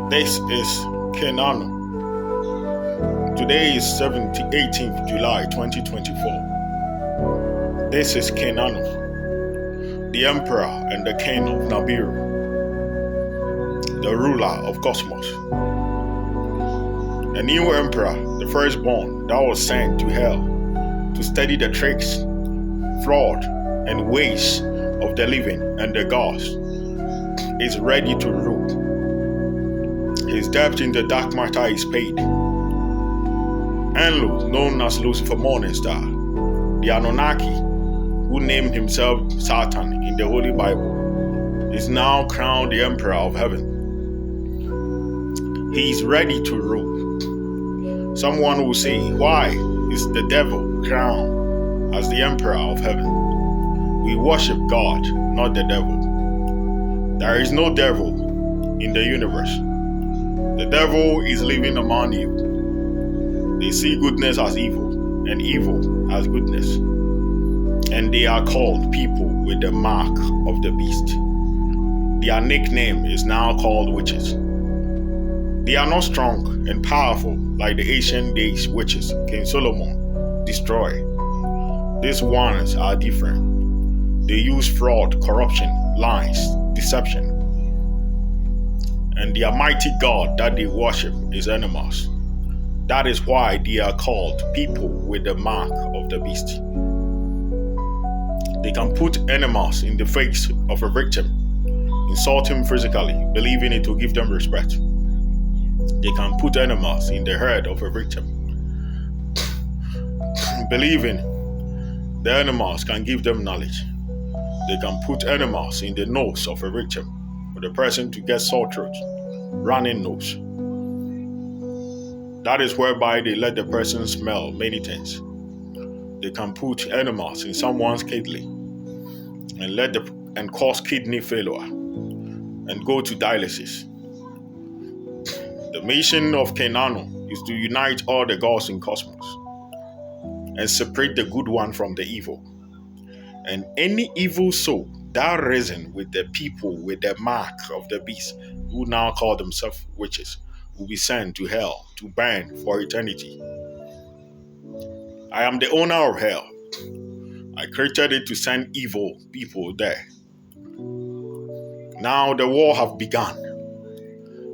This is Kenano. Today is 18th July 2024. This is Kenano, the Emperor and the King of Nibiru, the ruler of Cosmos. A new emperor, the firstborn, that was sent to hell to study the tricks, fraud, and ways of the living and the gods, is ready to rule. His debt in the dark matter is paid. Enlil, known as Lucifer Morningstar, the Anunnaki, who named himself Satan in the Holy Bible, is now crowned the Emperor of Heaven. He is ready to rule. Someone will say, why is the devil crowned as the Emperor of Heaven? We worship God, not the devil. There is no devil in the universe. The devil is living among you. They see goodness as evil and evil as goodness. And they are called people with the mark of the beast. Their nickname is now called witches. They are not strong and powerful like the ancient days witches King Solomon destroyed. These ones are different. They use fraud, corruption, lies, deception. And the almighty God that they worship is animals. That is why they are called people with the mark of the beast. They can put animals in the face of a victim, insult him physically, believing it will give them respect. They can put animals in the head of a victim, believing the animals can give them knowledge. They can put animals in the nose of a victim for the person to get sore throat, running nose. That is whereby they let the person smell many things. They can put animals in someone's kidney and cause kidney failure and go to dialysis. The mission of Kenano is to unite all the gods in cosmos and separate the good one from the evil. And any evil soul that reason with the people with the mark of the beast, who now call themselves witches, will be sent to hell to burn for eternity. I am the owner of hell. I created it to send evil people there. Now the war have begun.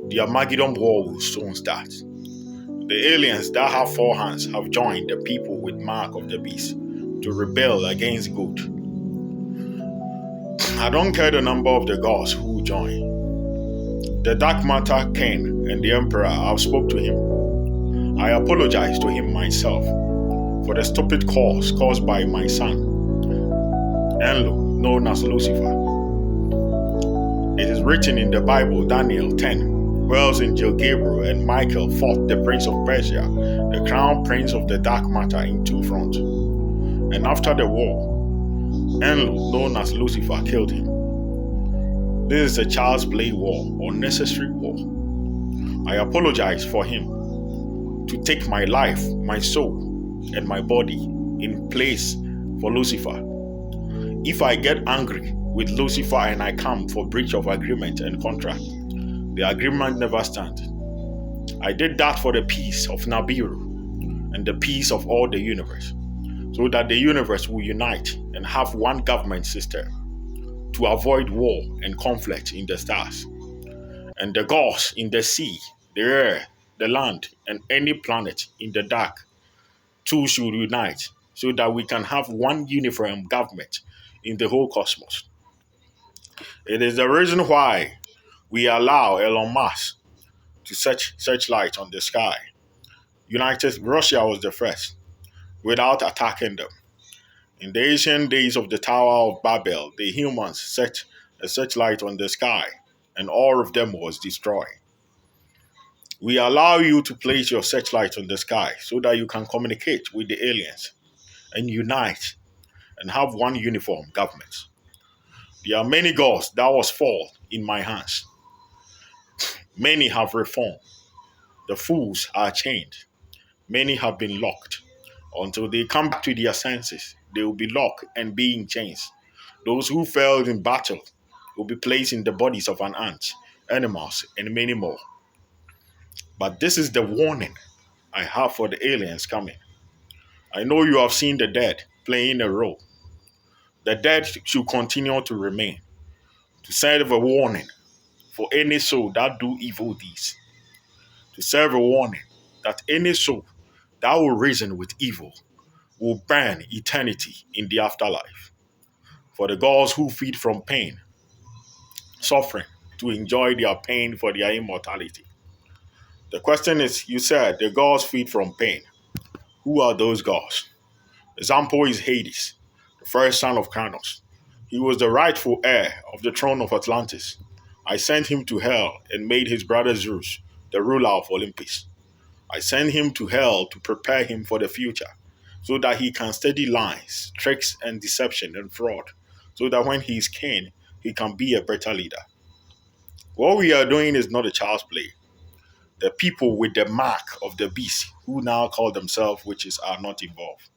The Armageddon war will soon start. The aliens that have four hands have joined the people with mark of the beast to rebel against God. I don't care the number of the gods who join. The dark matter king and the emperor, I've spoke to him. I apologize to him myself for the stupid cause caused by my son, Enlil, known as Lucifer. It is written in the Bible, Daniel 10, whereas Angel Gabriel and Michael fought the prince of Persia, the crown prince of the dark matter, in two fronts. And after the war, Enlil, known as Lucifer, killed him. This is a child's play war, unnecessary war. I apologize for him to take my life, my soul, and my body in place for Lucifer. If I get angry with Lucifer and I come for breach of agreement and contract, the agreement never stands. I did that for the peace of Nibiru and the peace of all the universe, so that the universe will unite and have one government system to avoid war and conflict in the stars. And the gods in the sea, the air, the land, and any planet in the dark too should unite so that we can have one uniform government in the whole cosmos. It is the reason why we allow Elon Musk to searchlight on the sky. Russia was the first without attacking them. In the ancient days of the Tower of Babel, the humans set a searchlight on the sky and all of them was destroyed. We allow you to place your searchlight on the sky so that you can communicate with the aliens and unite and have one uniform government. There are many gods that was fall in my hands. Many have reformed. The fools are chained. Many have been locked. Until they come back to their senses, they will be locked and be in chains. Those who failed in battle will be placed in the bodies of an ant, animals, and many more. But this is the warning I have for the aliens coming. I know you have seen the dead playing a role. The dead should continue to remain to serve a warning for any soul that do evil deeds, to serve a warning that any soul that will reason with evil will burn eternity in the afterlife. For the gods who feed from pain, suffering, to enjoy their pain for their immortality. The question is, you said the gods feed from pain. Who are those gods? Example is Hades, the first son of Kronos. He was the rightful heir of the throne of Atlantis. I sent him to hell and made his brother Zeus the ruler of Olympus. I sent him to hell to prepare him for the future, so that he can study lies, tricks, and deception and fraud, so that when he is king, he can be a better leader. What we are doing is not a child's play. The people with the mark of the beast, who now call themselves witches, are not involved.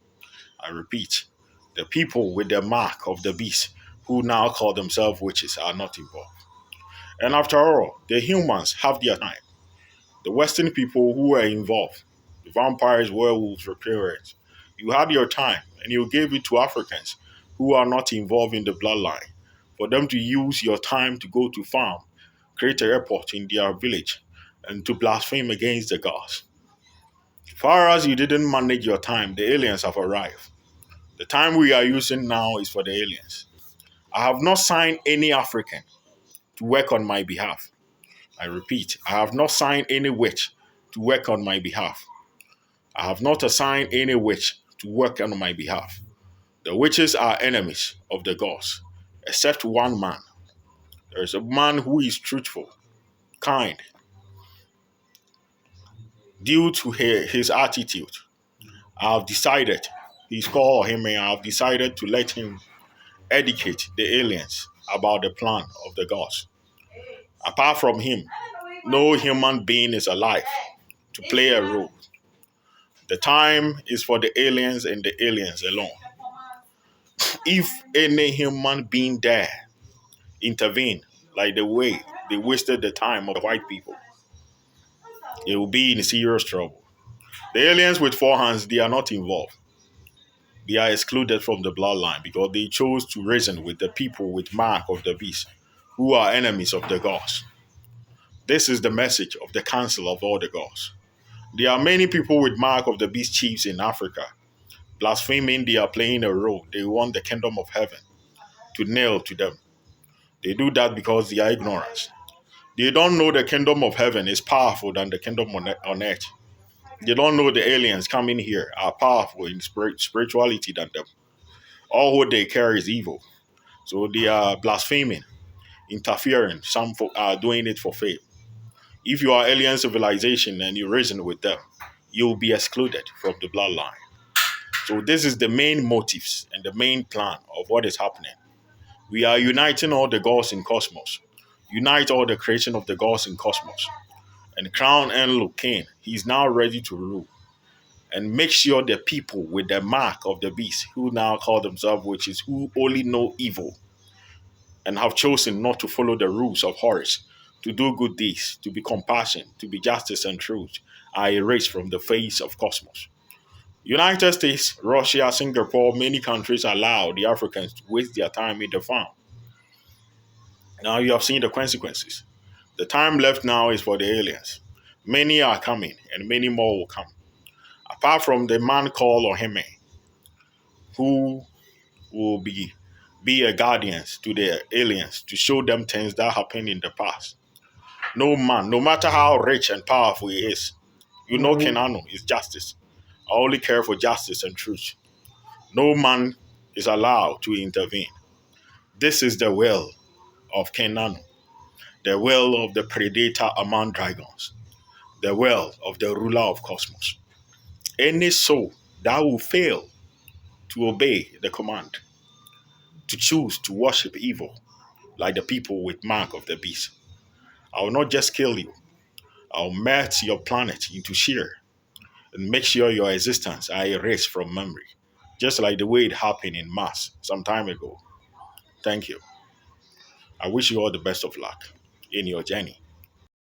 I repeat, the people with the mark of the beast, who now call themselves witches, are not involved. And after all, the humans have their time. The Western people who were involved, the vampires, werewolves, reptilians, you had your time and you gave it to Africans who are not involved in the bloodline for them to use your time to go to farm, create a airport in their village, and to blaspheme against the gods. Far as you didn't manage your time, the aliens have arrived. The time we are using now is for the aliens. I have not signed any African to work on my behalf. I repeat, I have not signed any witch to work on my behalf. I have not assigned any witch to work on my behalf. The witches are enemies of the gods, except one man. There is a man who is truthful, kind, due to his attitude. I have decided, he's called him, and I have decided to let him educate the aliens about the plan of the gods. Apart from him, no human being is alive to play a role. The time is for the aliens and the aliens alone. If any human being there intervene like the way they wasted the time of the white people, they will be in serious trouble. The aliens with four hands, they are not involved. They are excluded from the bloodline because they chose to reason with the people with mark of the beast, who are enemies of the gods. This is the message of the council of all the gods. There are many people with mark of the beast chiefs in Africa. Blaspheming, they are playing a role. They want the kingdom of heaven to nail to them. They do that because they are ignorant. They don't know the kingdom of heaven is powerful than the kingdom on earth. They don't know the aliens coming here are powerful in spirituality than them. All what they carry is evil. So they are blaspheming, interfering. Some are doing it for faith. If you are alien civilization and you reason with them, you'll be excluded from the bloodline. So this is the main motives and the main plan of what is happening. We are uniting all the gods in cosmos. Unite all the creation of the gods in cosmos. And crown Enlil king. He's now ready to rule. And make sure the people with the mark of the beast, who now call themselves witches, who only know evil and have chosen not to follow the rules of Horus, to do good deeds, to be compassion, to be justice and truth, are erased from the face of cosmos. United States, Russia, Singapore, many countries allow the Africans to waste their time in the farm. Now you have seen the consequences. The time left now is for the aliens. Many are coming, and many more will come. Apart from the man called Ohime, who will be a guardians to the aliens to show them things that happened in the past. No man, no matter how rich and powerful he is, you know Kenanu is justice. I only care for justice and truth. No man is allowed to intervene. This is the will of Kenanu, the will of the predator among dragons, the will of the ruler of cosmos. Any soul that will fail to obey the command, to choose to worship evil, like the people with mark of the beast, I will not just kill you. I'll melt your planet into sheer and make sure your existence are erased from memory, just like the way it happened in Mars some time ago. Thank you. I wish you all the best of luck in your journey.